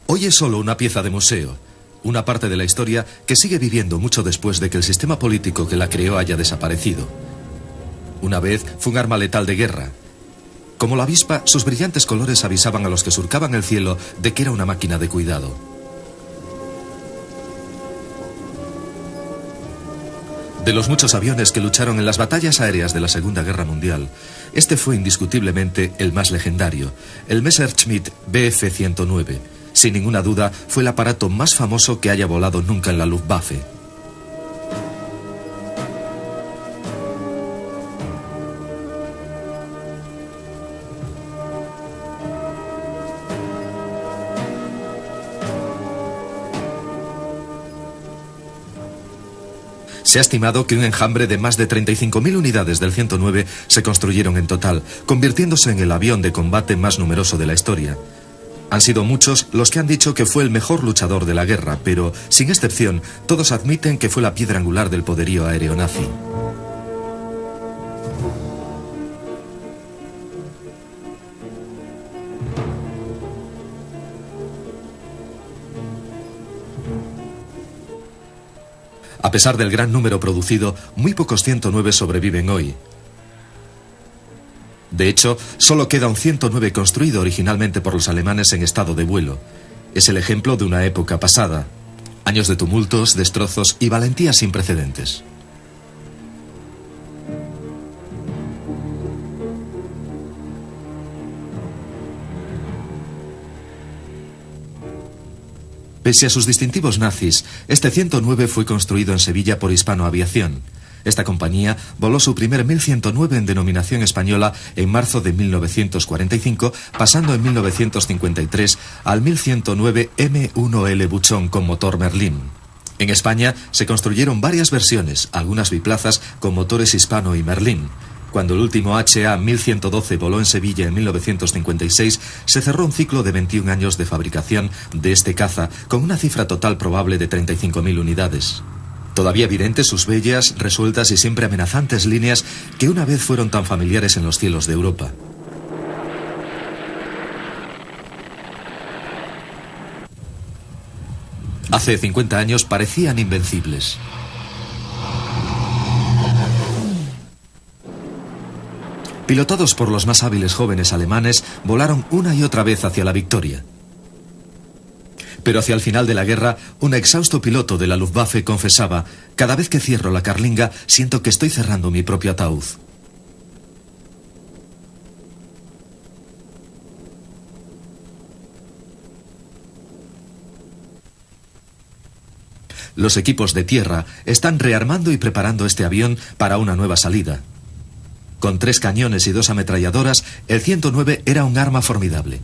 Hoy es solo una pieza de museo, una parte de la historia que sigue viviendo mucho después de que el sistema político que la creó haya desaparecido. Una vez fue un arma letal de guerra. Como la avispa, sus brillantes colores avisaban a los que surcaban el cielo de que era una máquina de cuidado. De los muchos aviones que lucharon en las batallas aéreas de la Segunda Guerra Mundial, este fue indiscutiblemente el más legendario, el Messerschmitt Bf-109. Sin ninguna duda, fue el aparato más famoso que haya volado nunca en la Luftwaffe. Se ha estimado que un enjambre de más de 35.000 unidades del 109 se construyeron en total, convirtiéndose en el avión de combate más numeroso de la historia. Han sido muchos los que han dicho que fue el mejor luchador de la guerra, pero, sin excepción, todos admiten que fue la piedra angular del poderío aéreo nazi. A pesar del gran número producido, muy pocos 109 sobreviven hoy. De hecho, solo queda un 109 construido originalmente por los alemanes en estado de vuelo. Es el ejemplo de una época pasada. Años de tumultos, destrozos y valentía sin precedentes. Pese a sus distintivos nazis, este 109 fue construido en Sevilla por Hispano Aviación. Esta compañía voló su primer 1109 en denominación española en marzo de 1945, pasando en 1953 al 1109 M1L Buchón con motor Merlin. En España se construyeron varias versiones, algunas biplazas con motores Hispano y Merlin. Cuando el último HA 1112 voló en Sevilla en 1956, se cerró un ciclo de 21 años de fabricación de este caza, con una cifra total probable de 35.000 unidades. Todavía evidentes sus bellas, resueltas y siempre amenazantes líneas que una vez fueron tan familiares en los cielos de Europa. Hace 50 años parecían invencibles. Pilotados por los más hábiles jóvenes alemanes, volaron una y otra vez hacia la victoria. Pero hacia el final de la guerra, un exhausto piloto de la Luftwaffe confesaba: «Cada vez que cierro la carlinga, siento que estoy cerrando mi propio ataúd». Los equipos de tierra están rearmando y preparando este avión para una nueva salida. Con 3 cañones y 2 ametralladoras, el 109 era un arma formidable.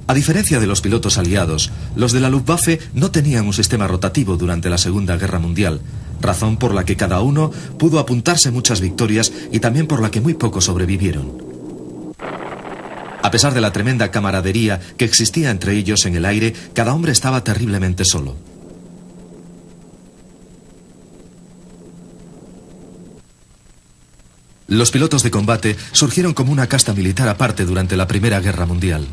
A diferencia de los pilotos aliados, los de la Luftwaffe no tenían un sistema rotativo durante la Segunda Guerra Mundial, razón por la que cada uno pudo apuntarse muchas victorias y también por la que muy pocos sobrevivieron. A pesar de la tremenda camaradería que existía entre ellos en el aire, cada hombre estaba terriblemente solo. Los pilotos de combate surgieron como una casta militar aparte durante la Primera Guerra Mundial.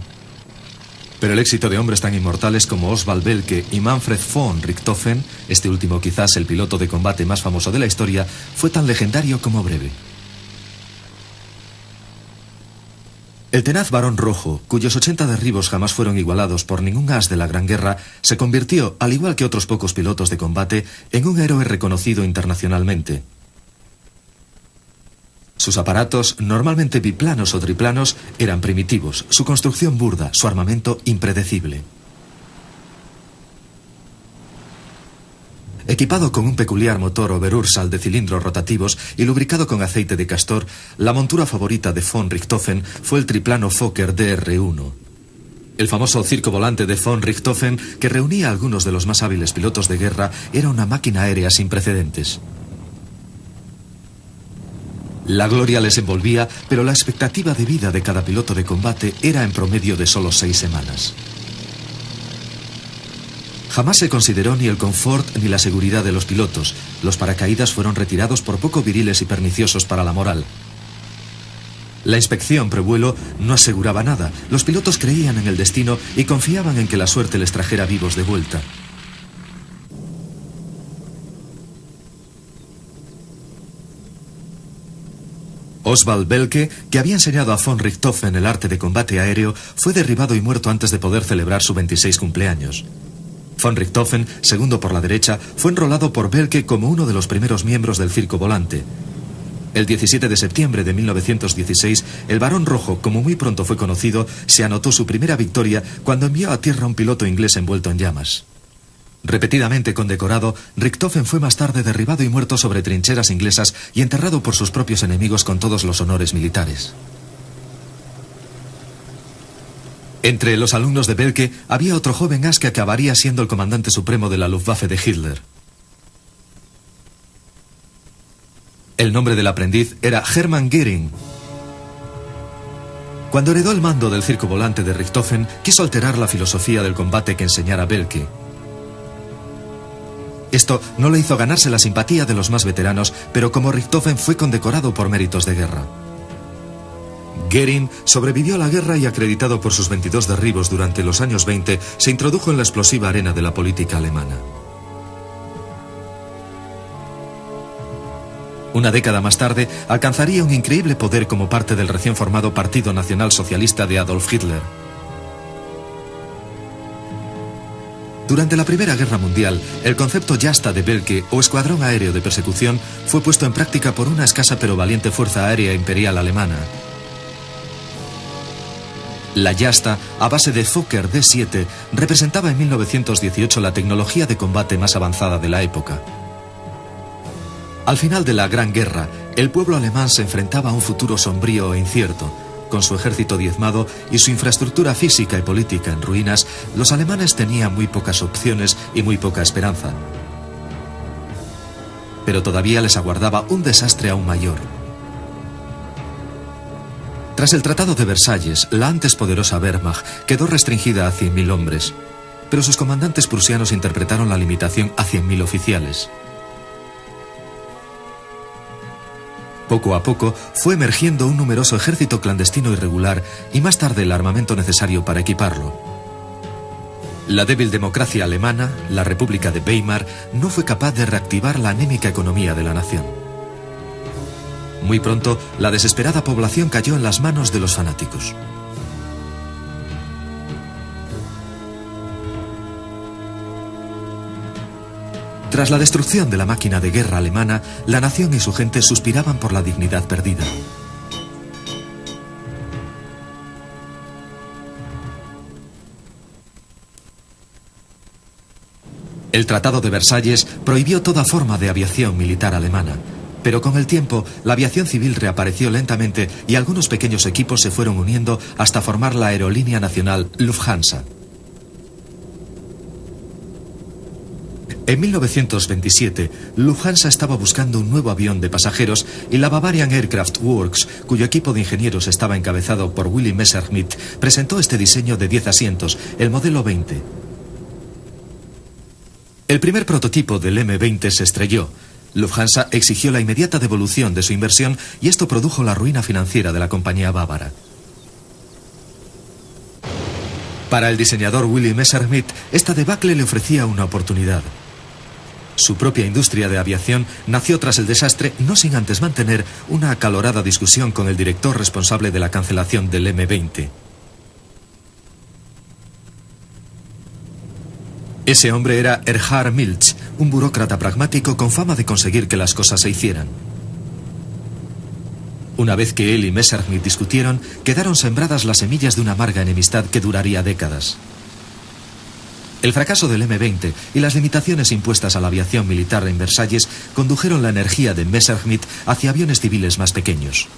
Pero el éxito de hombres tan inmortales como Oswald Welke y Manfred von Richthofen, este último quizás el piloto de combate más famoso de la historia, fue tan legendario como breve. El tenaz Barón Rojo, cuyos 80 derribos jamás fueron igualados por ningún as de la Gran Guerra, se convirtió, al igual que otros pocos pilotos de combate, en un héroe reconocido internacionalmente. Sus aparatos, normalmente biplanos o triplanos, eran primitivos, su construcción burda, su armamento impredecible. Equipado con un peculiar motor Oberursal de cilindros rotativos y lubricado con aceite de castor, la montura favorita de von Richthofen fue el triplano Fokker DR-1. El famoso circo volante de von Richthofen, que reunía a algunos de los más hábiles pilotos de guerra, era una máquina aérea sin precedentes. La gloria les envolvía, pero la expectativa de vida de cada piloto de combate era en promedio de solo 6 semanas. Jamás se consideró ni el confort ni la seguridad de los pilotos. Los paracaídas fueron retirados por poco viriles y perniciosos para la moral. La inspección prevuelo no aseguraba nada. Los pilotos creían en el destino y confiaban en que la suerte les trajera vivos de vuelta. Oswald Belke, que había enseñado a von Richthofen el arte de combate aéreo, fue derribado y muerto antes de poder celebrar su 26 cumpleaños. Von Richthofen, segundo por la derecha, fue enrolado por Belke como uno de los primeros miembros del Circo Volante. El 17 de septiembre de 1916, el Barón Rojo, como muy pronto fue conocido, se anotó su primera victoria cuando envió a tierra a un piloto inglés envuelto en llamas. Repetidamente condecorado, Richthofen fue más tarde derribado y muerto sobre trincheras inglesas y enterrado por sus propios enemigos con todos los honores militares. Entre los alumnos de Belke había otro joven as que acabaría siendo el comandante supremo de la Luftwaffe de Hitler. El nombre del aprendiz era Hermann Göring. Cuando heredó el mando del Circo Volante de Richthofen, quiso alterar la filosofía del combate que enseñara Belke. Esto no le hizo ganarse la simpatía de los más veteranos, pero como Richthofen fue condecorado por méritos de guerra. Göring sobrevivió a la guerra y, acreditado por sus 22 derribos durante los años 20, se introdujo en la explosiva arena de la política alemana. Una década más tarde, alcanzaría un increíble poder como parte del recién formado Partido Nacional Socialista de Adolf Hitler. Durante la Primera Guerra Mundial, el concepto Jasta de Belke, o escuadrón aéreo de persecución, fue puesto en práctica por una escasa pero valiente fuerza aérea imperial alemana. La Jasta, a base de Fokker D-7, representaba en 1918 la tecnología de combate más avanzada de la época. Al final de la Gran Guerra, el pueblo alemán se enfrentaba a un futuro sombrío e incierto. Con su ejército diezmado y su infraestructura física y política en ruinas, los alemanes tenían muy pocas opciones y muy poca esperanza. Pero todavía les aguardaba un desastre aún mayor. Tras el Tratado de Versalles, la antes poderosa Wehrmacht quedó restringida a 100.000 hombres, pero sus comandantes prusianos interpretaron la limitación a 100.000 oficiales. Poco a poco fue emergiendo un numeroso ejército clandestino irregular y más tarde el armamento necesario para equiparlo. La débil democracia alemana, la República de Weimar, no fue capaz de reactivar la anémica economía de la nación. Muy pronto, la desesperada población cayó en las manos de los fanáticos. Tras la destrucción de la máquina de guerra alemana, la nación y su gente suspiraban por la dignidad perdida. El Tratado de Versalles prohibió toda forma de aviación militar alemana, pero con el tiempo la aviación civil reapareció lentamente y algunos pequeños equipos se fueron uniendo hasta formar la aerolínea nacional Lufthansa. En 1927, Lufthansa estaba buscando un nuevo avión de pasajeros y la Bavarian Aircraft Works, cuyo equipo de ingenieros estaba encabezado por Willy Messerschmitt, presentó este diseño de 10 asientos, el modelo 20. El primer prototipo del M20 se estrelló. Lufthansa exigió la inmediata devolución de su inversión y esto produjo la ruina financiera de la compañía bávara. Para el diseñador Willy Messerschmitt, esta debacle le ofrecía una oportunidad. Su propia industria de aviación nació tras el desastre, no sin antes mantener una acalorada discusión con el director responsable de la cancelación del M20. Ese hombre era Erhard Milch, un burócrata pragmático con fama de conseguir que las cosas se hicieran. Una vez que él y Messerschmitt discutieron, quedaron sembradas las semillas de una amarga enemistad que duraría décadas. El fracaso del M20 y las limitaciones impuestas a la aviación militar en Versalles condujeron la energía de Messerschmitt hacia aviones civiles más pequeños.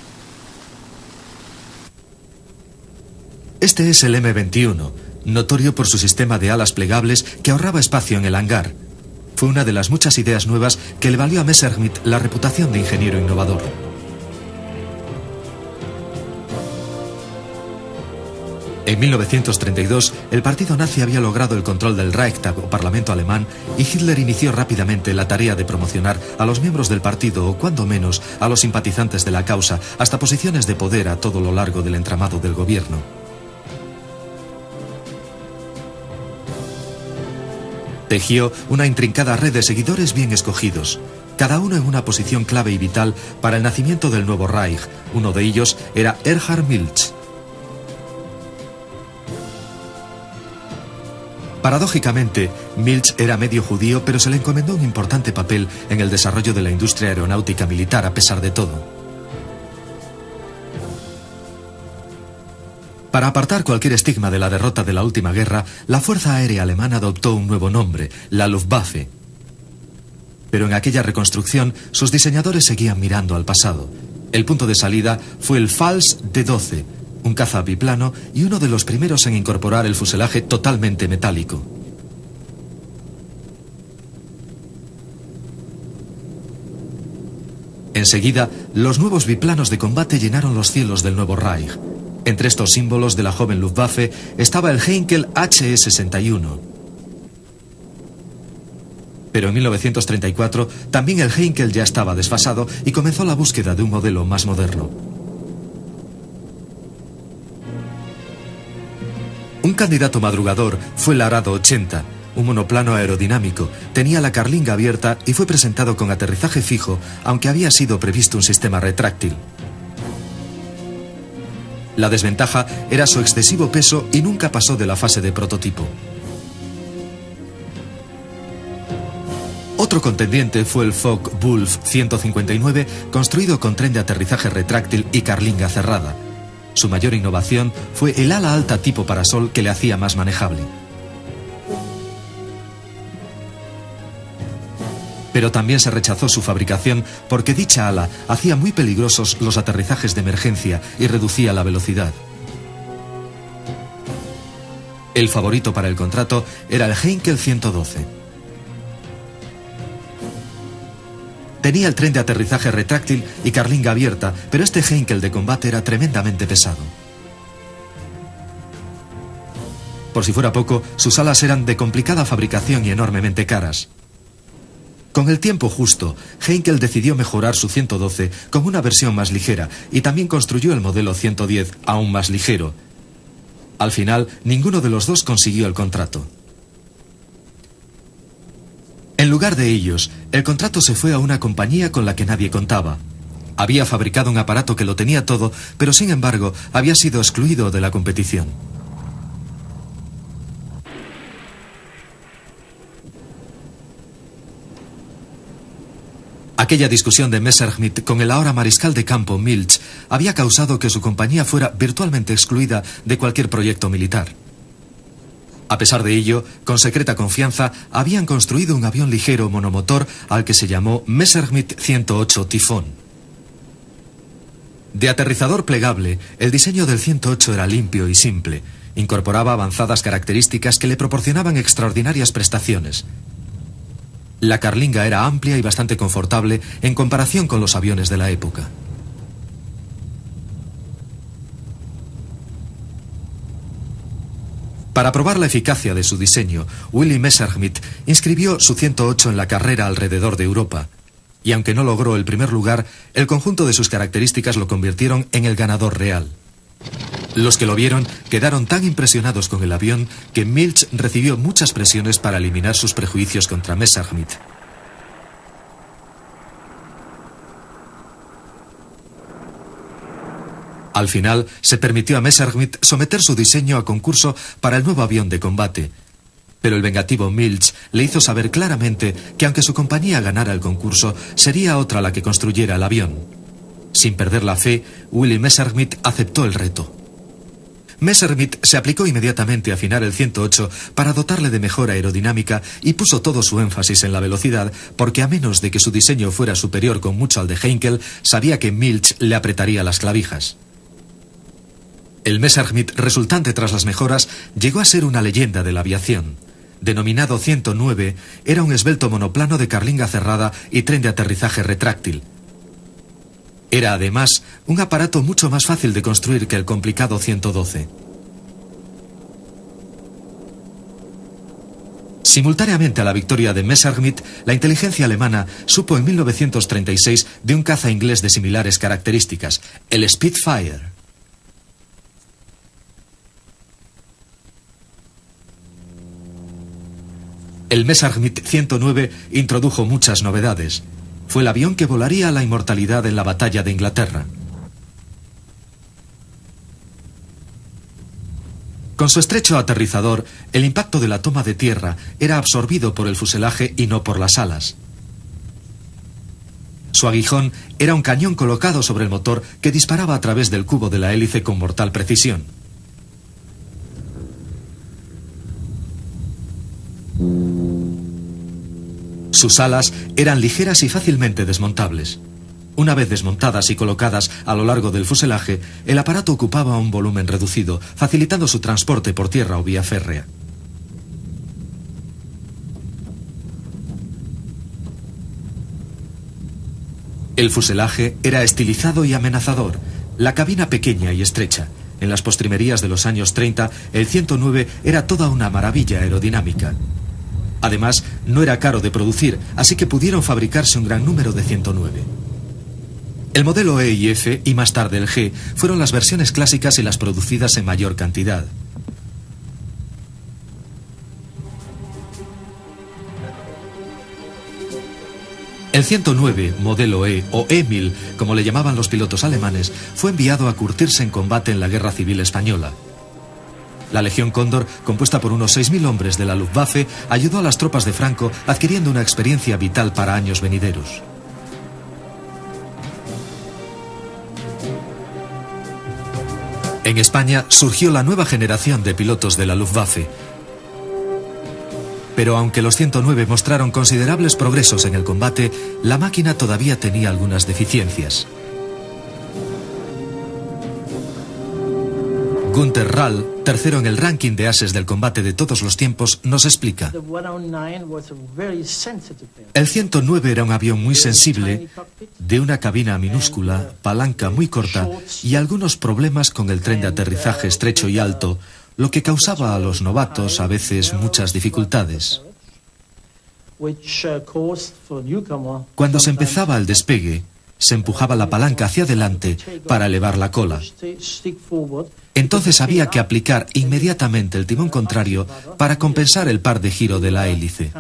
Este es el M21, notorio por su sistema de alas plegables que ahorraba espacio en el hangar. Fue una de las muchas ideas nuevas que le valió a Messerschmitt la reputación de ingeniero innovador. En 1932, el partido nazi había logrado el control del Reichstag o Parlamento alemán y Hitler inició rápidamente la tarea de promocionar a los miembros del partido o, cuando menos, a los simpatizantes de la causa hasta posiciones de poder a todo lo largo del entramado del gobierno. Tejió una intrincada red de seguidores bien escogidos, cada uno en una posición clave y vital para el nacimiento del nuevo Reich. Uno de ellos era Erhard Milch. Paradójicamente, Milch era medio judío, pero se le encomendó un importante papel en el desarrollo de la industria aeronáutica militar a pesar de todo. Para apartar cualquier estigma de la derrota de la última guerra, la Fuerza Aérea Alemana adoptó un nuevo nombre, la Luftwaffe. Pero en aquella reconstrucción, sus diseñadores seguían mirando al pasado. El punto de salida fue el Pfalz D-12, un caza biplano y uno de los primeros en incorporar el fuselaje totalmente metálico. Enseguida, los nuevos biplanos de combate llenaron los cielos del nuevo Reich. Entre estos símbolos de la joven Luftwaffe estaba el Heinkel HE-61. Pero en 1934 también el Heinkel ya estaba desfasado y comenzó la búsqueda de un modelo más moderno. Un candidato madrugador fue el Arado 80, un monoplano aerodinámico. Tenía la carlinga abierta y fue presentado con aterrizaje fijo, aunque había sido previsto un sistema retráctil. La desventaja era su excesivo peso y nunca pasó de la fase de prototipo. Otro contendiente fue el Focke-Wulf 159, construido con tren de aterrizaje retráctil y carlinga cerrada. Su mayor innovación fue el ala alta tipo parasol que le hacía más manejable. Pero también se rechazó su fabricación porque dicha ala hacía muy peligrosos los aterrizajes de emergencia y reducía la velocidad. El favorito para el contrato era el Heinkel 112. Tenía el tren de aterrizaje retráctil y carlinga abierta, pero este Heinkel de combate era tremendamente pesado. Por si fuera poco, sus alas eran de complicada fabricación y enormemente caras. Con el tiempo justo, Heinkel decidió mejorar su 112 con una versión más ligera y también construyó el modelo 110, aún más ligero. Al final, ninguno de los dos consiguió el contrato. En lugar de ellos, el contrato se fue a una compañía con la que nadie contaba. Había fabricado un aparato que lo tenía todo, pero sin embargo, había sido excluido de la competición. Aquella discusión de Messerschmitt con el ahora mariscal de campo Milch había causado que su compañía fuera virtualmente excluida de cualquier proyecto militar. A pesar de ello, con secreta confianza, habían construido un avión ligero monomotor al que se llamó Messerschmitt 108 Tifón. De aterrizador plegable, el diseño del 108 era limpio y simple. Incorporaba avanzadas características que le proporcionaban extraordinarias prestaciones. La carlinga era amplia y bastante confortable en comparación con los aviones de la época. Para probar la eficacia de su diseño, Willy Messerschmitt inscribió su 108 en la carrera alrededor de Europa. Y aunque no logró el primer lugar, el conjunto de sus características lo convirtieron en el ganador real. Los que lo vieron quedaron tan impresionados con el avión que Milch recibió muchas presiones para eliminar sus prejuicios contra Messerschmitt. Al final, se permitió a Messerschmitt someter su diseño a concurso para el nuevo avión de combate. Pero el vengativo Milch le hizo saber claramente que aunque su compañía ganara el concurso, sería otra la que construyera el avión. Sin perder la fe, Willy Messerschmitt aceptó el reto. Messerschmitt se aplicó inmediatamente a afinar el 108 para dotarle de mejor aerodinámica y puso todo su énfasis en la velocidad, porque a menos de que su diseño fuera superior con mucho al de Heinkel, sabía que Milch le apretaría las clavijas. El Messerschmitt resultante tras las mejoras llegó a ser una leyenda de la aviación. Denominado 109, era un esbelto monoplano de carlinga cerrada y tren de aterrizaje retráctil. Era además un aparato mucho más fácil de construir que el complicado 112. Simultáneamente a la victoria de Messerschmitt, la inteligencia alemana supo en 1936 de un caza inglés de similares características, el Spitfire. El Messerschmitt 109 introdujo muchas novedades. Fue el avión que volaría a la inmortalidad en la batalla de Inglaterra. Con su estrecho aterrizador, el impacto de la toma de tierra era absorbido por el fuselaje y no por las alas. Su aguijón era un cañón colocado sobre el motor que disparaba a través del cubo de la hélice con mortal precisión. Sus alas eran ligeras y fácilmente desmontables. Una vez desmontadas y colocadas a lo largo del fuselaje, el aparato ocupaba un volumen reducido, facilitando su transporte por tierra o vía férrea. El fuselaje era estilizado y amenazador, la cabina pequeña y estrecha. En las postrimerías de los años 30, el 109 era toda una maravilla aerodinámica. Además, no era caro de producir, así que pudieron fabricarse un gran número de 109. El modelo E y F, y más tarde el G, fueron las versiones clásicas y las producidas en mayor cantidad. El 109, modelo E, o E-1000, como le llamaban los pilotos alemanes, fue enviado a curtirse en combate en la Guerra Civil Española. La Legión Cóndor, compuesta por unos 6.000 hombres de la Luftwaffe, ayudó a las tropas de Franco adquiriendo una experiencia vital para años venideros. En España surgió la nueva generación de pilotos de la Luftwaffe. Pero aunque los 109 mostraron considerables progresos en el combate, la máquina todavía tenía algunas deficiencias. Günter Rall, tercero en el ranking de ases del combate de todos los tiempos, nos explica. El 109 era un avión muy sensible, de una cabina minúscula, palanca muy corta y algunos problemas con el tren de aterrizaje estrecho y alto, lo que causaba a los novatos a veces muchas dificultades. Cuando se empezaba el despegue, se empujaba la palanca hacia adelante para elevar la cola. Entonces había que aplicar inmediatamente el timón contrario para compensar el par de giro de la hélice.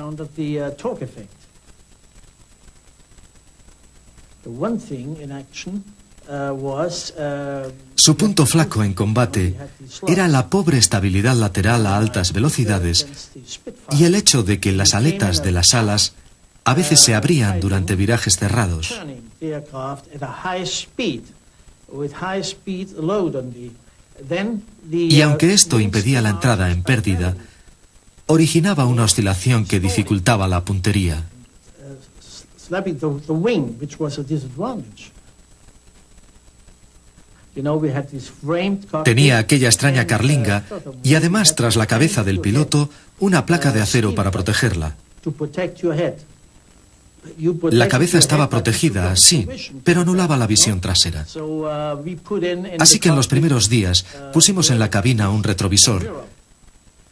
Su punto flaco en combate era la pobre estabilidad lateral a altas velocidades y el hecho de que las aletas de las alas a veces se abrían durante virajes cerrados. Y aunque esto impedía la entrada en pérdida, originaba una oscilación que dificultaba la puntería. Tenía aquella extraña carlinga y además tras la cabeza del piloto una placa de acero para protegerla. La cabeza estaba protegida, sí, pero anulaba la visión trasera. Así que en los primeros días pusimos en la cabina un retrovisor,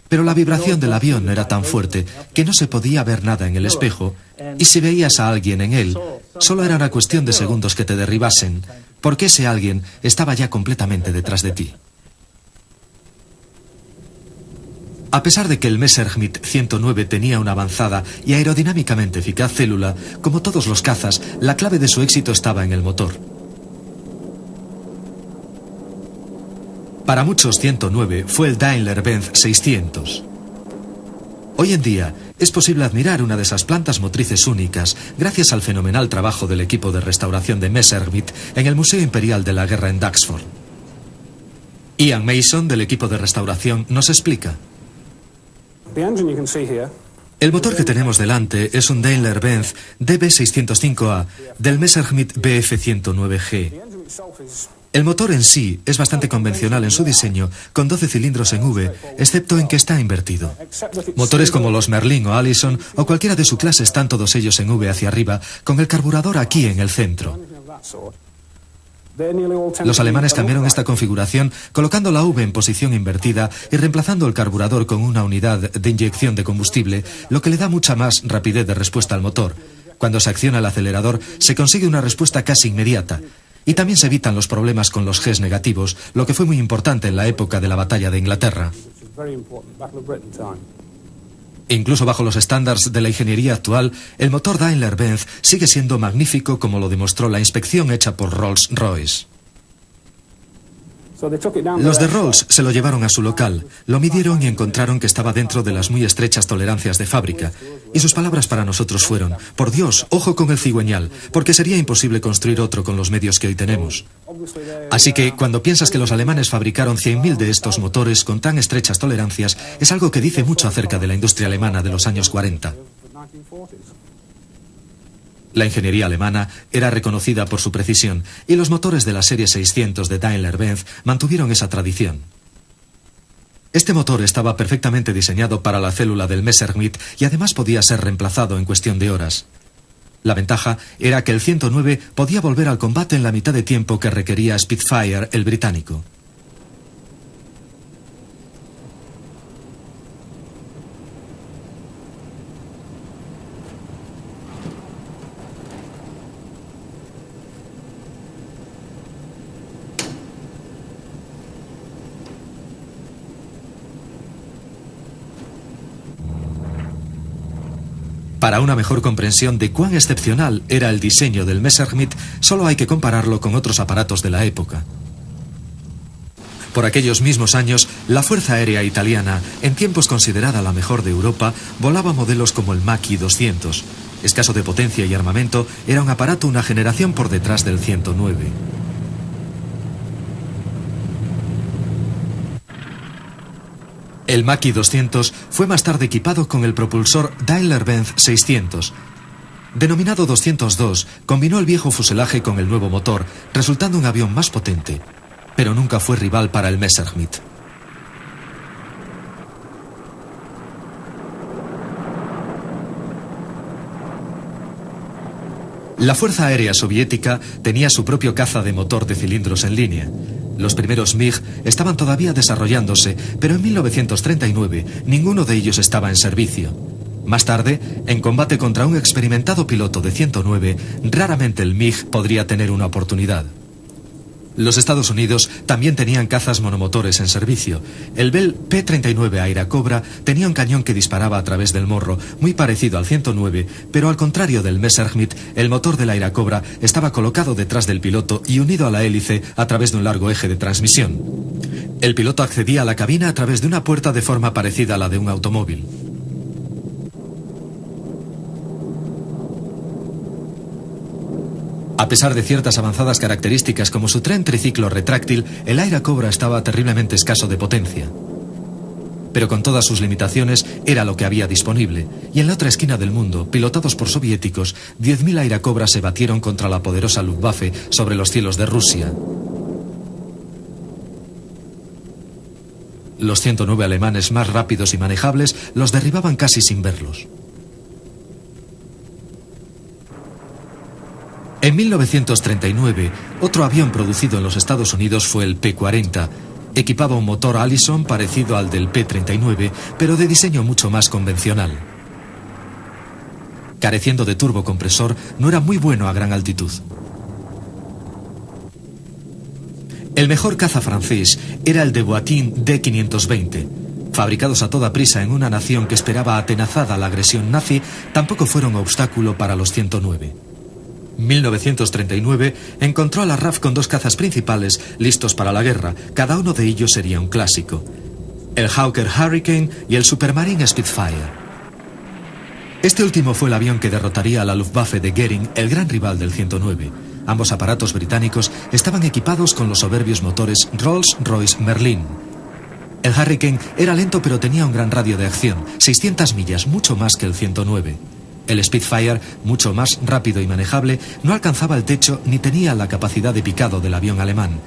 pero la vibración del avión era tan fuerte que no se podía ver nada en el espejo y si veías a alguien en él, solo era una cuestión de segundos que te derribasen, porque ese alguien estaba ya completamente detrás de ti. A pesar de que el Messerschmitt 109 tenía una avanzada y aerodinámicamente eficaz célula, como todos los cazas, la clave de su éxito estaba en el motor. Para muchos 109 fue el Daimler-Benz 600. Hoy en día es posible admirar una de esas plantas motrices únicas gracias al fenomenal trabajo del equipo de restauración de Messerschmitt en el Museo Imperial de la Guerra en Duxford. Ian Mason, del equipo de restauración, nos explica. El motor que tenemos delante es un Daimler-Benz DB605A del Messerschmitt Bf109G. El motor en sí es bastante convencional en su diseño, con 12 cilindros en V, excepto en que está invertido. Motores como los Merlin o Allison o cualquiera de su clase están todos ellos en V hacia arriba, con el carburador aquí en el centro. Los alemanes cambiaron esta configuración colocando la V en posición invertida y reemplazando el carburador con una unidad de inyección de combustible, lo que le da mucha más rapidez de respuesta al motor. Cuando se acciona el acelerador, se consigue una respuesta casi inmediata. Y también se evitan los problemas con los Gs negativos, lo que fue muy importante en la época de la batalla de Inglaterra. Incluso bajo los estándares de la ingeniería actual, el motor Daimler-Benz sigue siendo magnífico, como lo demostró la inspección hecha por Rolls-Royce. Los de Rolls se lo llevaron a su local, lo midieron y encontraron que estaba dentro de las muy estrechas tolerancias de fábrica. Y sus palabras para nosotros fueron: por Dios, ojo con el cigüeñal, porque sería imposible construir otro con los medios que hoy tenemos. Así que cuando piensas que los alemanes fabricaron 100.000 de estos motores con tan estrechas tolerancias, es algo que dice mucho acerca de la industria alemana de los años 40. La ingeniería alemana era reconocida por su precisión y los motores de la serie 600 de Daimler-Benz mantuvieron esa tradición. Este motor estaba perfectamente diseñado para la célula del Messerschmitt y además podía ser reemplazado en cuestión de horas. La ventaja era que el 109 podía volver al combate en la mitad de tiempo que requería Spitfire, el británico. Para una mejor comprensión de cuán excepcional era el diseño del Messerschmitt, solo hay que compararlo con otros aparatos de la época. Por aquellos mismos años, la Fuerza Aérea Italiana, en tiempos considerada la mejor de Europa, volaba modelos como el Macchi 200. Escaso de potencia y armamento, era un aparato una generación por detrás del 109. El Macchi 200 fue más tarde equipado con el propulsor Daimler-Benz 600. Denominado 202, combinó el viejo fuselaje con el nuevo motor, resultando un avión más potente, pero nunca fue rival para el Messerschmitt. La Fuerza Aérea Soviética tenía su propio caza de motor de cilindros en línea. Los primeros MiG estaban todavía desarrollándose, pero en 1939 ninguno de ellos estaba en servicio. Más tarde, en combate contra un experimentado piloto de 109, raramente el MiG podría tener una oportunidad. Los Estados Unidos también tenían cazas monomotores en servicio. El Bell P-39 Airacobra tenía un cañón que disparaba a través del morro, muy parecido al 109, pero al contrario del Messerschmitt, el motor del Airacobra estaba colocado detrás del piloto y unido a la hélice a través de un largo eje de transmisión. El piloto accedía a la cabina a través de una puerta de forma parecida a la de un automóvil. A pesar de ciertas avanzadas características como su tren triciclo retráctil, el Airacobra estaba terriblemente escaso de potencia. Pero con todas sus limitaciones era lo que había disponible, y en la otra esquina del mundo, pilotados por soviéticos, 10.000 Airacobras se batieron contra la poderosa Luftwaffe sobre los cielos de Rusia. Los 109 alemanes más rápidos y manejables los derribaban casi sin verlos. En 1939, otro avión producido en los Estados Unidos fue el P-40. Equipaba un motor Allison parecido al del P-39, pero de diseño mucho más convencional. Careciendo de turbocompresor, no era muy bueno a gran altitud. El mejor caza francés era el de Boatin D-520. Fabricados a toda prisa en una nación que esperaba atenazada la agresión nazi, tampoco fueron obstáculo para los 109. 1939 encontró a la RAF con dos cazas principales listos para la guerra. Cada uno de ellos sería un clásico: el Hawker Hurricane y el Supermarine Spitfire. Este último fue el avión que derrotaría a la Luftwaffe de Goering, el gran rival del 109. Ambos aparatos británicos estaban equipados con los soberbios motores Rolls-Royce Merlin. El Hurricane era lento, pero tenía un gran radio de acción, 600 millas, mucho más que el 109. El Spitfire, mucho más rápido y manejable, no alcanzaba el techo ni tenía la capacidad de picado del avión alemán.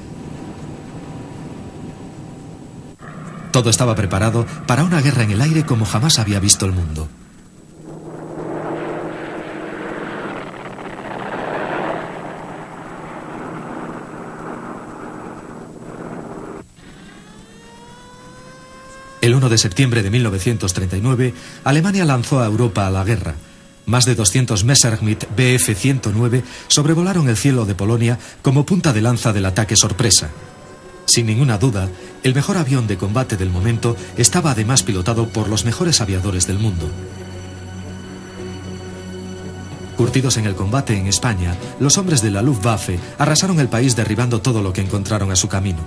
Todo estaba preparado para una guerra en el aire como jamás había visto el mundo. El 1 de septiembre de 1939, Alemania lanzó a Europa a la guerra. Más de 200 Messerschmitt Bf-109 sobrevolaron el cielo de Polonia como punta de lanza del ataque sorpresa. Sin ninguna duda, el mejor avión de combate del momento estaba además pilotado por los mejores aviadores del mundo. Curtidos en el combate en España, los hombres de la Luftwaffe arrasaron el país derribando todo lo que encontraron a su camino.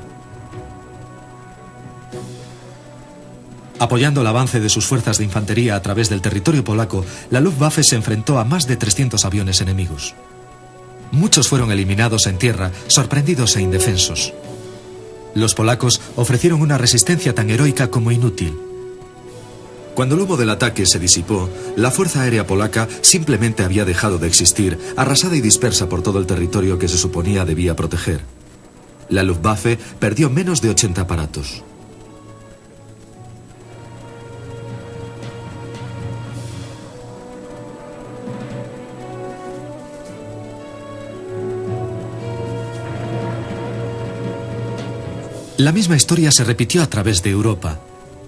Apoyando el avance de sus fuerzas de infantería a través del territorio polaco, la Luftwaffe se enfrentó a más de 300 aviones enemigos. Muchos fueron eliminados en tierra, sorprendidos e indefensos. Los polacos ofrecieron una resistencia tan heroica como inútil. Cuando el humo del ataque se disipó, la Fuerza Aérea Polaca simplemente había dejado de existir, arrasada y dispersa por todo el territorio que se suponía debía proteger. La Luftwaffe perdió menos de 80 aparatos. La misma historia se repitió a través de Europa.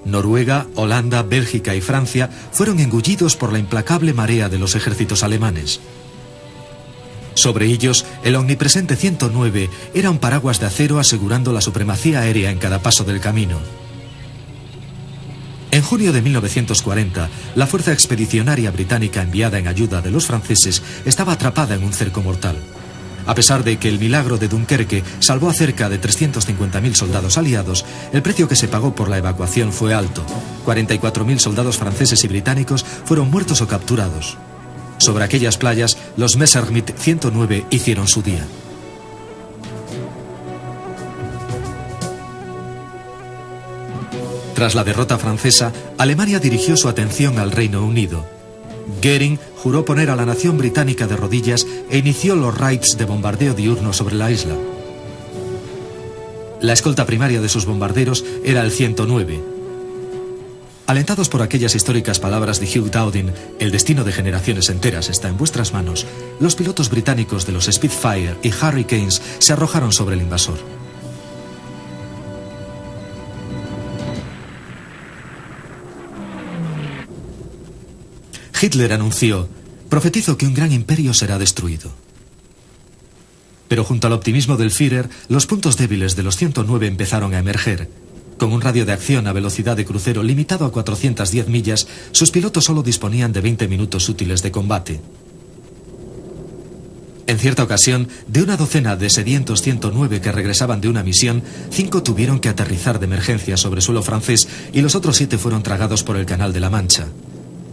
Noruega, Holanda, Bélgica y Francia fueron engullidos por la implacable marea de los ejércitos alemanes. Sobre ellos, el omnipresente 109 era un paraguas de acero asegurando la supremacía aérea en cada paso del camino. En junio de 1940, la fuerza expedicionaria británica enviada en ayuda de los franceses estaba atrapada en un cerco mortal. A pesar de que el milagro de Dunkerque salvó a cerca de 350.000 soldados aliados, el precio que se pagó por la evacuación fue alto. 44.000 soldados franceses y británicos fueron muertos o capturados. Sobre aquellas playas, los Messerschmitt 109 hicieron su día. Tras la derrota francesa, Alemania dirigió su atención al Reino Unido. Goering juró poner a la nación británica de rodillas e inició los raids de bombardeo diurno sobre la isla. La escolta primaria de sus bombarderos era el 109. Alentados por aquellas históricas palabras de Hugh Dowding, el destino de generaciones enteras está en vuestras manos, los pilotos británicos de los Spitfire y Hurricanes se arrojaron sobre el invasor. Hitler anunció: profetizo que un gran imperio será destruido. Pero junto al optimismo del Führer, los puntos débiles de los 109 empezaron a emerger. Con un radio de acción a velocidad de crucero limitado a 410 millas, sus pilotos solo disponían de 20 minutos útiles de combate. En cierta ocasión, de una docena de sedientos 109 que regresaban de una misión, 5 tuvieron que aterrizar de emergencia sobre suelo francés y los otros 7 fueron tragados por el Canal de la Mancha.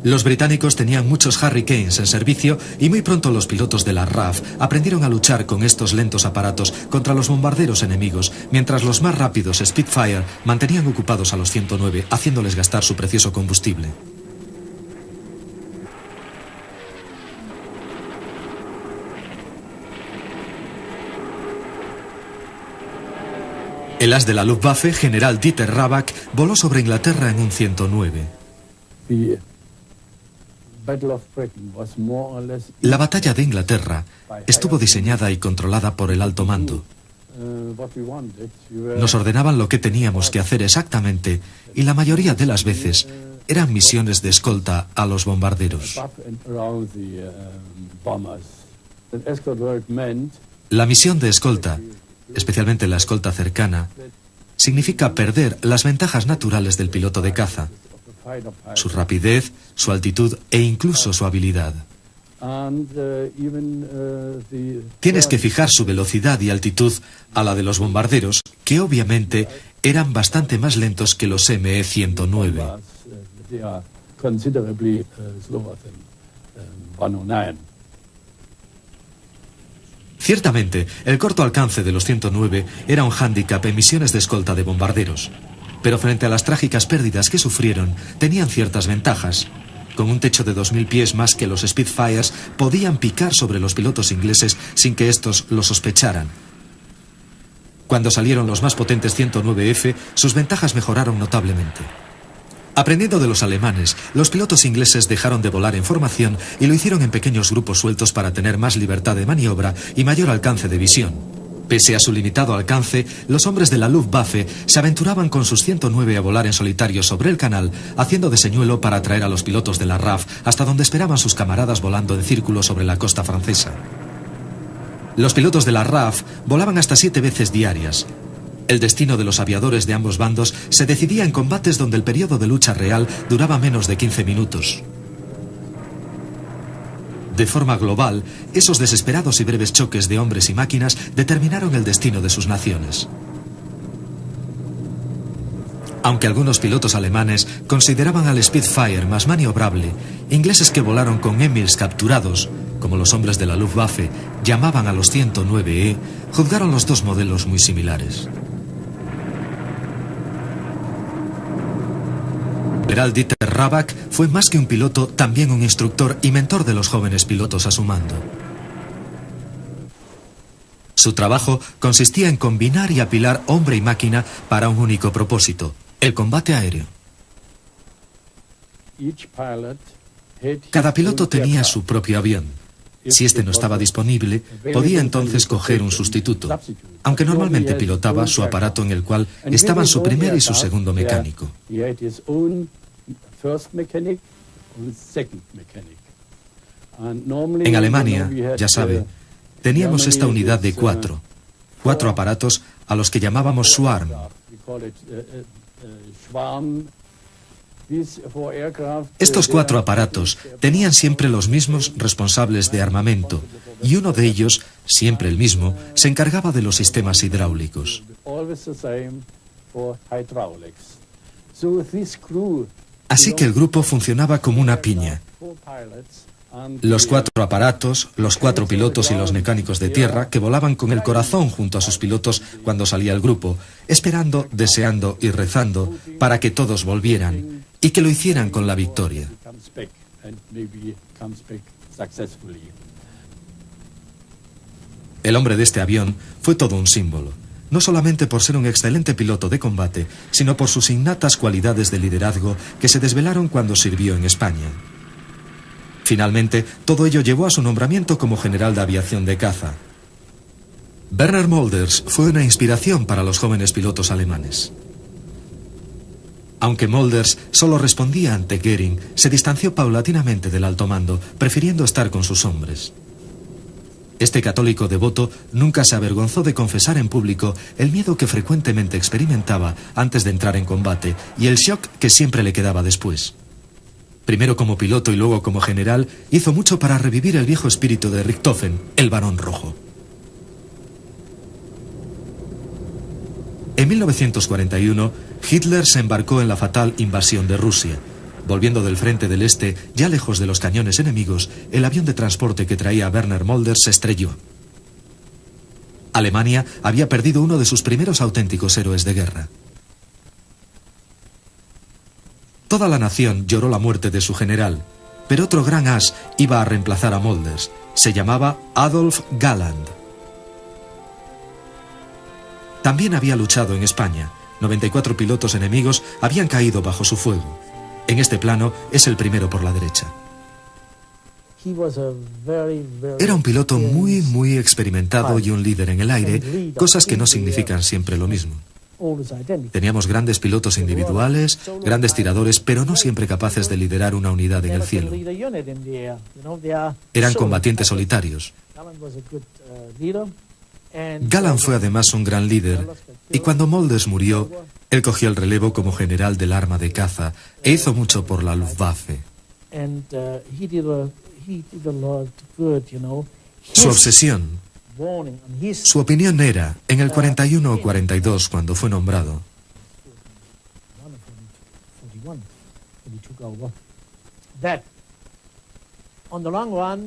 Los británicos tenían muchos Hurricanes en servicio y muy pronto los pilotos de la RAF aprendieron a luchar con estos lentos aparatos contra los bombarderos enemigos, mientras los más rápidos Spitfire mantenían ocupados a los 109, haciéndoles gastar su precioso combustible. El as de la Luftwaffe, general Dieter Rabach, voló sobre Inglaterra en un 109. La batalla de Inglaterra estuvo diseñada y controlada por el alto mando. Nos ordenaban lo que teníamos que hacer exactamente y la mayoría de las veces eran misiones de escolta a los bombarderos. La misión de escolta, especialmente la escolta cercana, significa perder las ventajas naturales del piloto de caza: su rapidez, su altitud e incluso su habilidad. Tienes que fijar su velocidad y altitud a la de los bombarderos, que obviamente eran bastante más lentos que los ME-109. Ciertamente, el corto alcance de los 109 era un hándicap en misiones de escolta de bombarderos. Pero frente a las trágicas pérdidas que sufrieron, tenían ciertas ventajas. Con un techo de 2000 pies más que los Spitfires, podían picar sobre los pilotos ingleses sin que estos lo sospecharan. Cuando salieron los más potentes 109F, sus ventajas mejoraron notablemente. Aprendiendo de los alemanes, los pilotos ingleses dejaron de volar en formación y lo hicieron en pequeños grupos sueltos para tener más libertad de maniobra y mayor alcance de visión. Pese a su limitado alcance, los hombres de la Luftwaffe se aventuraban con sus 109 a volar en solitario sobre el canal, haciendo de señuelo para atraer a los pilotos de la RAF hasta donde esperaban sus camaradas volando en círculo sobre la costa francesa. Los pilotos de la RAF volaban hasta 7 veces diarias. El destino de los aviadores de ambos bandos se decidía en combates donde el periodo de lucha real duraba menos de 15 minutos. De forma global, esos desesperados y breves choques de hombres y máquinas determinaron el destino de sus naciones. Aunque algunos pilotos alemanes consideraban al Spitfire más maniobrable, ingleses que volaron con Emils capturados, como los hombres de la Luftwaffe llamaban a los 109E, juzgaron los dos modelos muy similares. General Dieter Rabach fue más que un piloto, también un instructor y mentor de los jóvenes pilotos a su mando. Su trabajo consistía en combinar y apilar hombre y máquina para un único propósito: el combate aéreo. Cada piloto tenía su propio avión. Si este no estaba disponible, podía entonces coger un sustituto, aunque normalmente pilotaba su aparato en el cual estaban su primer y su segundo mecánico. En Alemania, ya sabe, teníamos esta unidad de cuatro aparatos a los que llamábamos Swarm. Estos 4 aparatos tenían siempre los mismos responsables de armamento, y uno de ellos, siempre el mismo, se encargaba de los sistemas hidráulicos. Así que el grupo funcionaba como una piña. Los 4 aparatos, los 4 pilotos y los mecánicos de tierra que volaban con el corazón junto a sus pilotos cuando salía el grupo, esperando, deseando y rezando para que todos volvieran y que lo hicieran con la victoria. El hombre de este avión fue todo un símbolo, no solamente por ser un excelente piloto de combate, sino por sus innatas cualidades de liderazgo que se desvelaron cuando sirvió en España. Finalmente, todo ello llevó a su nombramiento como general de aviación de caza. Werner Mölders fue una inspiración para los jóvenes pilotos alemanes. Aunque Mölders solo respondía ante Göring, se distanció paulatinamente del alto mando, prefiriendo estar con sus hombres. Este católico devoto nunca se avergonzó de confesar en público el miedo que frecuentemente experimentaba antes de entrar en combate y el shock que siempre le quedaba después. Primero como piloto y luego como general, hizo mucho para revivir el viejo espíritu de Richthofen, el Barón Rojo. En 1941, Hitler se embarcó en la fatal invasión de Rusia. Volviendo del frente del este, ya lejos de los cañones enemigos, el avión de transporte que traía a Werner Mölders se estrelló. Alemania había perdido uno de sus primeros auténticos héroes de guerra. Toda la nación lloró la muerte de su general, pero otro gran as iba a reemplazar a Mölders. Se llamaba Adolf Galland. También había luchado en España. 94 pilotos enemigos habían caído bajo su fuego. En este plano es el primero por la derecha. Era un piloto muy experimentado y un líder en el aire, cosas que no significan siempre lo mismo. Teníamos grandes pilotos individuales, grandes tiradores, pero no siempre capaces de liderar una unidad en el cielo. Eran combatientes solitarios. Galland fue además un gran líder, y cuando Mölders murió, él cogió el relevo como general del arma de caza e hizo mucho por la Luftwaffe. Su obsesión, su opinión era, en el 41 o 42, cuando fue nombrado,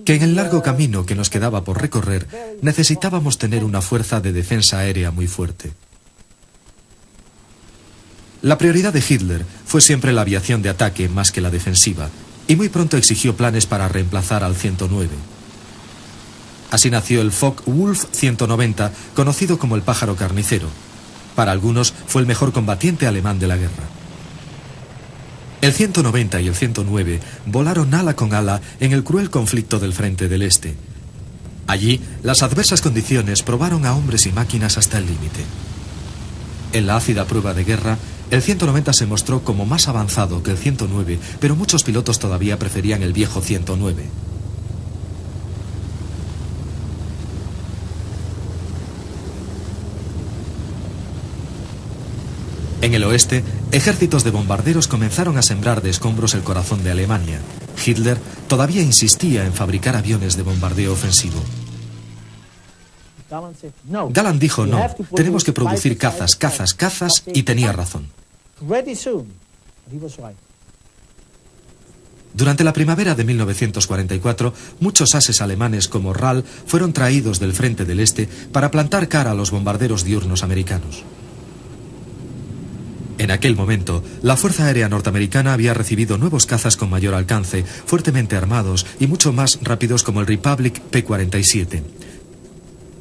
que en el largo camino que nos quedaba por recorrer necesitábamos tener una fuerza de defensa aérea muy fuerte. La prioridad de Hitler fue siempre la aviación de ataque más que la defensiva, y muy pronto exigió planes para reemplazar al 109. Así nació el Focke-Wulf 190, conocido como el pájaro carnicero. Para algunos fue el mejor combatiente alemán de la guerra. El 190 y el 109 volaron ala con ala en el cruel conflicto del frente del Este. Allí, las adversas condiciones probaron a hombres y máquinas hasta el límite. En la ácida prueba de guerra, el 190 se mostró como más avanzado que el 109, pero muchos pilotos todavía preferían el viejo 109. En el oeste, ejércitos de bombarderos comenzaron a sembrar de escombros el corazón de Alemania. Hitler todavía insistía en fabricar aviones de bombardeo ofensivo. Galland dijo no, tenemos que producir cazas, y tenía razón. Durante la primavera de 1944, muchos ases alemanes como RAL fueron traídos del frente del este para plantar cara a los bombarderos diurnos americanos. En aquel momento, la Fuerza Aérea Norteamericana había recibido nuevos cazas con mayor alcance, fuertemente armados y mucho más rápidos como el Republic P-47.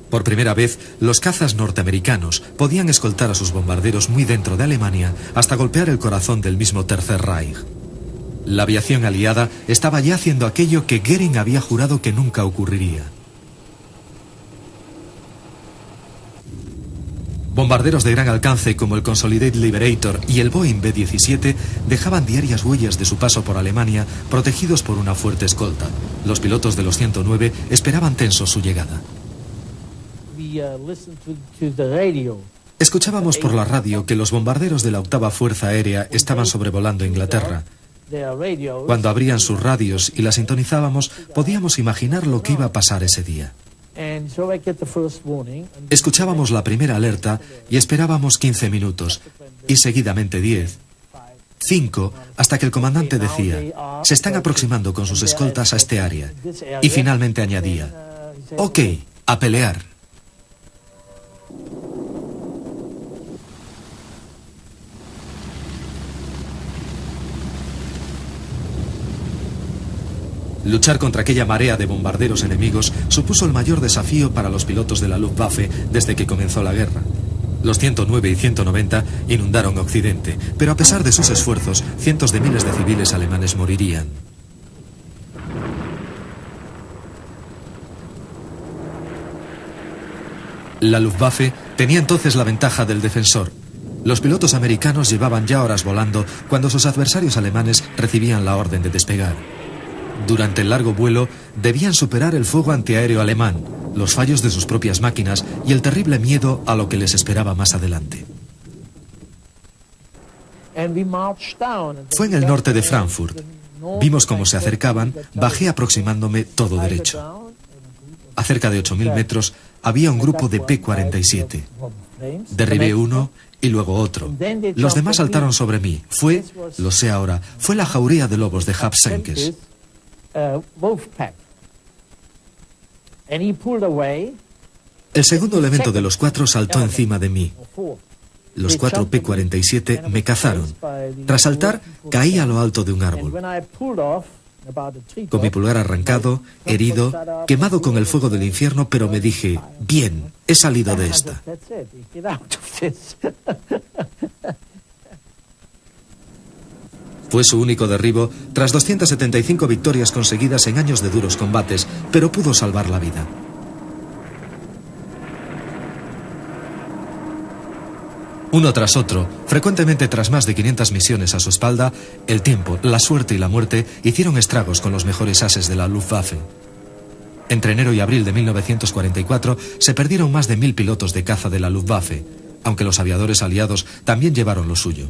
Por primera vez, los cazas norteamericanos podían escoltar a sus bombarderos muy dentro de Alemania hasta golpear el corazón del mismo Tercer Reich. La aviación aliada estaba ya haciendo aquello que Goering había jurado que nunca ocurriría. Bombarderos de gran alcance como el Consolidated Liberator y el Boeing B-17 dejaban diarias huellas de su paso por Alemania, protegidos por una fuerte escolta. Los pilotos de los 109 esperaban tensos su llegada. Escuchábamos por la radio que los bombarderos de la 8ª Fuerza Aérea estaban sobrevolando Inglaterra. Cuando abrían sus radios y las sintonizábamos, podíamos imaginar lo que iba a pasar ese día. Escuchábamos la primera alerta y esperábamos 15 minutos, y seguidamente 10, 5, hasta que el comandante decía, se están aproximando con sus escoltas a este área, y finalmente añadía, ok, a pelear. Luchar contra aquella marea de bombarderos enemigos supuso el mayor desafío para los pilotos de la Luftwaffe desde que comenzó la guerra. Los 109 y 190 inundaron Occidente, pero a pesar de sus esfuerzos, cientos de miles de civiles alemanes morirían. La Luftwaffe tenía entonces la ventaja del defensor. Los pilotos americanos llevaban ya horas volando cuando sus adversarios alemanes recibían la orden de despegar. Durante el largo vuelo, debían superar el fuego antiaéreo alemán, los fallos de sus propias máquinas y el terrible miedo a lo que les esperaba más adelante. Fue en el norte de Frankfurt. Vimos cómo se acercaban, bajé aproximándome todo derecho. A cerca de 8.000 metros había un grupo de P-47. Derribé uno y luego otro. Los demás saltaron sobre mí. Lo sé ahora, fue la jauría de lobos de Hapsenkes. El segundo elemento de los 4 saltó encima de mí. Los 4 P-47 me cazaron. Tras saltar, caí a lo alto de un árbol. Con mi pulgar arrancado, herido, quemado con el fuego del infierno, pero me dije, bien, he salido de esta. Fue su único derribo tras 275 victorias conseguidas en años de duros combates, pero pudo salvar la vida. Uno tras otro, frecuentemente tras más de 500 misiones a su espalda, el tiempo, la suerte y la muerte hicieron estragos con los mejores ases de la Luftwaffe. Entre enero y abril de 1944 se perdieron más de 1000 pilotos de caza de la Luftwaffe, aunque los aviadores aliados también llevaron lo suyo.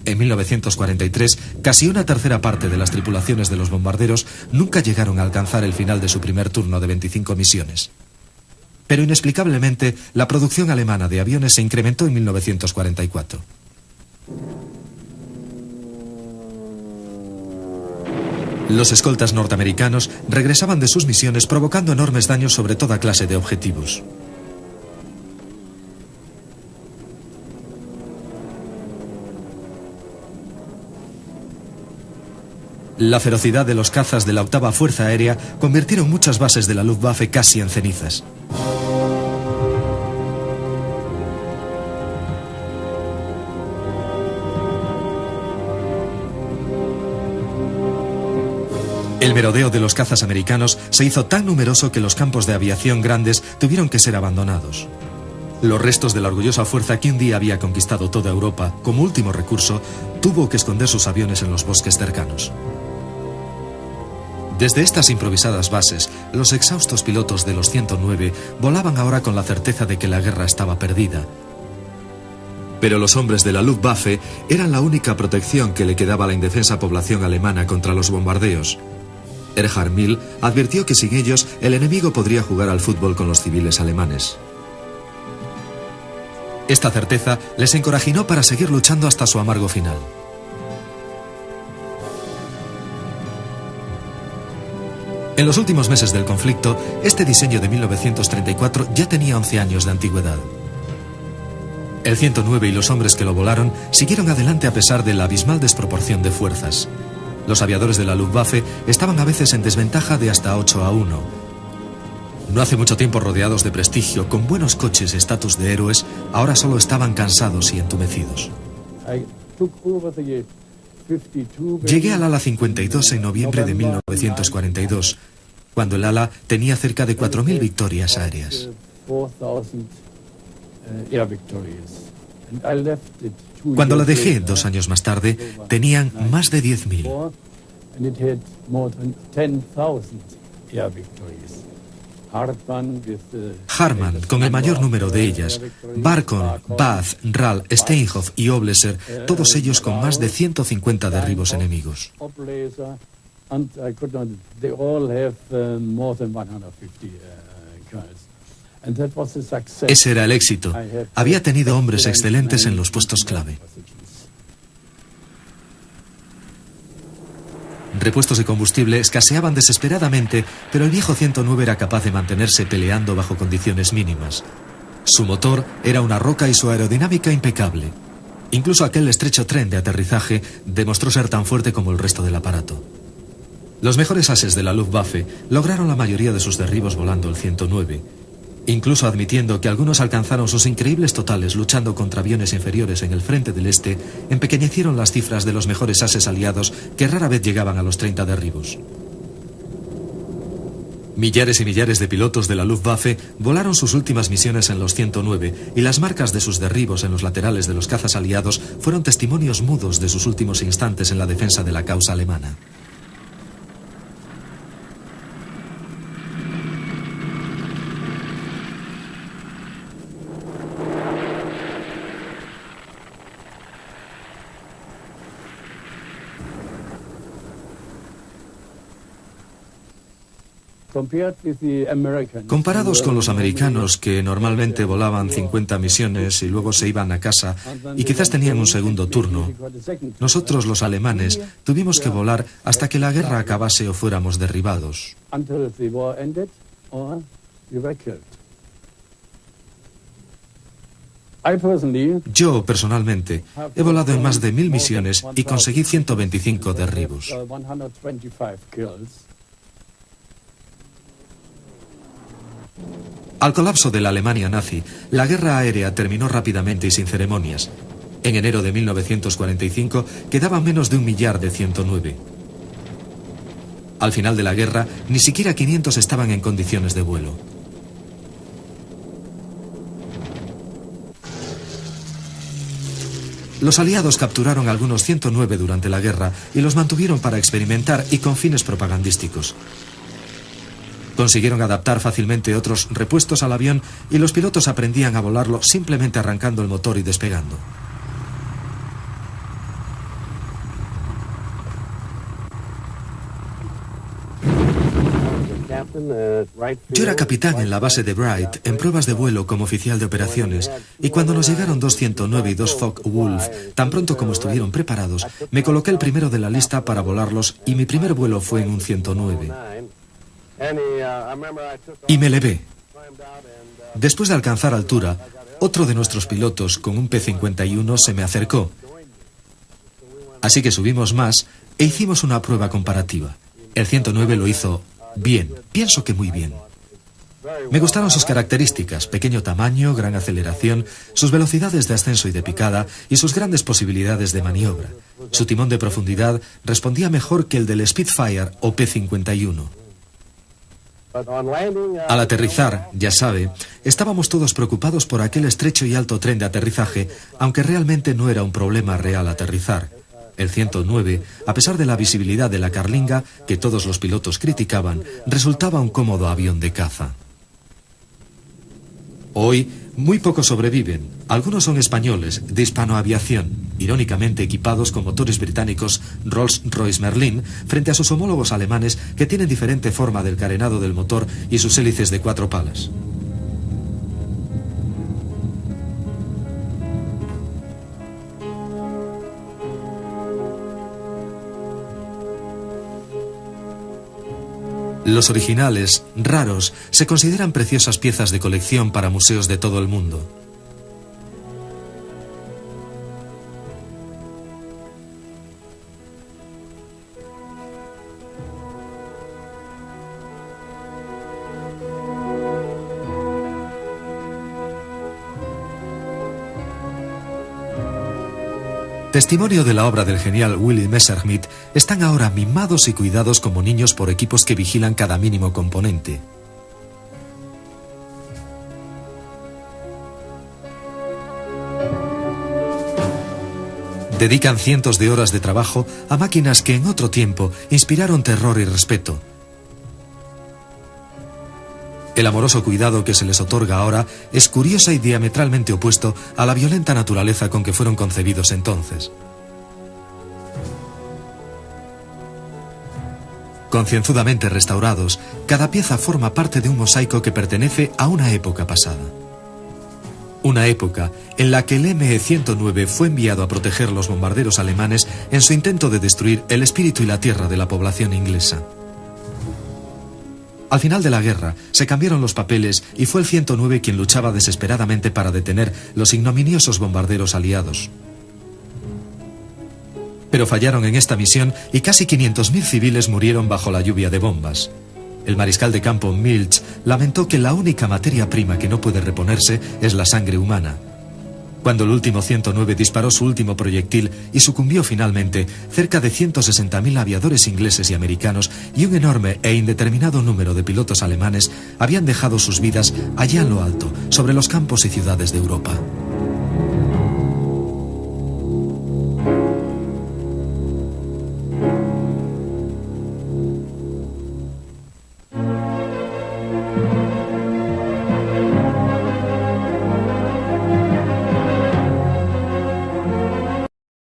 En 1943, casi una tercera parte de las tripulaciones de los bombarderos nunca llegaron a alcanzar el final de su primer turno de 25 misiones. Pero inexplicablemente, la producción alemana de aviones se incrementó en 1944. Los escoltas norteamericanos regresaban de sus misiones provocando enormes daños sobre toda clase de objetivos. La ferocidad de los cazas de la 8ª Fuerza Aérea convirtieron muchas bases de la Luftwaffe casi en cenizas. El merodeo de los cazas americanos se hizo tan numeroso que los campos de aviación grandes tuvieron que ser abandonados. Los restos de la orgullosa fuerza que un día había conquistado toda Europa, como último recurso, tuvo que esconder sus aviones en los bosques cercanos. Desde estas improvisadas bases, los exhaustos pilotos de los 109 volaban ahora con la certeza de que la guerra estaba perdida. Pero los hombres de la Luftwaffe eran la única protección que le quedaba a la indefensa población alemana contra los bombardeos. Erhard Mill advirtió que sin ellos el enemigo podría jugar al fútbol con los civiles alemanes. Esta certeza les encorajinó para seguir luchando hasta su amargo final. En los últimos meses del conflicto, este diseño de 1934 ya tenía 11 años de antigüedad. El 109 y los hombres que lo volaron siguieron adelante a pesar de la abismal desproporción de fuerzas. Los aviadores de la Luftwaffe estaban a veces en desventaja de hasta 8-1. No hace mucho tiempo rodeados de prestigio, con buenos coches y estatus de héroes, ahora solo estaban cansados y entumecidos. Llegué al ala 52 en noviembre de 1942, cuando el ala tenía cerca de 4.000 victorias aéreas. Cuando la dejé 2 años más tarde, tenían más de 10.000. Hartmann, con el mayor número de ellas, Barkon, Bath, Rall, Steinhoff y Oblesser, todos ellos con más de 150 derribos enemigos. Ese era el éxito. Había tenido hombres excelentes en los puestos clave. Repuestos de combustible escaseaban desesperadamente, pero el viejo 109 era capaz de mantenerse peleando bajo condiciones mínimas. Su motor era una roca y su aerodinámica impecable. Incluso aquel estrecho tren de aterrizaje demostró ser tan fuerte como el resto del aparato. Los mejores ases de la Luftwaffe lograron la mayoría de sus derribos volando el 109. Incluso admitiendo que algunos alcanzaron sus increíbles totales luchando contra aviones inferiores en el frente del este, empequeñecieron las cifras de los mejores ases aliados que rara vez llegaban a los 30 derribos. Millares y millares de pilotos de la Luftwaffe volaron sus últimas misiones en los 109 y las marcas de sus derribos en los laterales de los cazas aliados fueron testimonios mudos de sus últimos instantes en la defensa de la causa alemana. Comparados con los americanos, que normalmente volaban 50 misiones y luego se iban a casa y quizás tenían un segundo turno, nosotros los alemanes tuvimos que volar hasta que la guerra acabase o fuéramos derribados. Yo, personalmente, he volado en más de 1000 misiones y conseguí 125 derribos. Al colapso de la Alemania nazi, la guerra aérea terminó rápidamente y sin ceremonias. En enero de 1945 quedaban menos de 1 millar de 109. Al final de la guerra, ni siquiera 500 estaban en condiciones de vuelo. Los aliados capturaron algunos 109 durante la guerra y los mantuvieron para experimentar y con fines propagandísticos. Consiguieron adaptar fácilmente otros repuestos al avión y los pilotos aprendían a volarlo simplemente arrancando el motor y despegando. Yo era capitán en la base de Bright en pruebas de vuelo como oficial de operaciones, y cuando nos llegaron 2 109 y 2 Focke-Wulf, tan pronto como estuvieron preparados, me coloqué el primero de la lista para volarlos y mi primer vuelo fue en un 109. Y me elevé. Después de alcanzar altura, otro de nuestros pilotos con un P-51 se me acercó. Así que subimos más e hicimos una prueba comparativa. El 109 lo hizo bien, pienso que muy bien. Me gustaron sus características: pequeño tamaño, gran aceleración, sus velocidades de ascenso y de picada y sus grandes posibilidades de maniobra. Su timón de profundidad respondía mejor que el del Spitfire o P-51. Al aterrizar, ya sabe, estábamos todos preocupados por aquel estrecho y alto tren de aterrizaje, aunque realmente no era un problema real aterrizar. El 109, a pesar de la visibilidad de la carlinga, que todos los pilotos criticaban, resultaba un cómodo avión de caza. Hoy, muy pocos sobreviven. Algunos son españoles, de hispanoaviación, irónicamente equipados con motores británicos Rolls-Royce Merlin, frente a sus homólogos alemanes que tienen diferente forma del carenado del motor y sus hélices de 4 palas. Los originales, raros, se consideran preciosas piezas de colección para museos de todo el mundo. Testimonio de la obra del genial Willy Messerschmitt, están ahora mimados y cuidados como niños por equipos que vigilan cada mínimo componente. Dedican cientos de horas de trabajo a máquinas que en otro tiempo inspiraron terror y respeto. El amoroso cuidado que se les otorga ahora es curiosa y diametralmente opuesto a la violenta naturaleza con que fueron concebidos entonces. Concienzudamente restaurados, cada pieza forma parte de un mosaico que pertenece a una época pasada. Una época en la que el ME-109 fue enviado a proteger los bombarderos alemanes en su intento de destruir el espíritu y la tierra de la población inglesa. Al final de la guerra, se cambiaron los papeles y fue el 109 quien luchaba desesperadamente para detener los ignominiosos bombarderos aliados. Pero fallaron en esta misión y casi 500.000 civiles murieron bajo la lluvia de bombas. El mariscal de campo Milch lamentó que la única materia prima que no puede reponerse es la sangre humana. Cuando el último 109 disparó su último proyectil y sucumbió finalmente, cerca de 160.000 aviadores ingleses y americanos y un enorme e indeterminado número de pilotos alemanes habían dejado sus vidas allá en lo alto, sobre los campos y ciudades de Europa.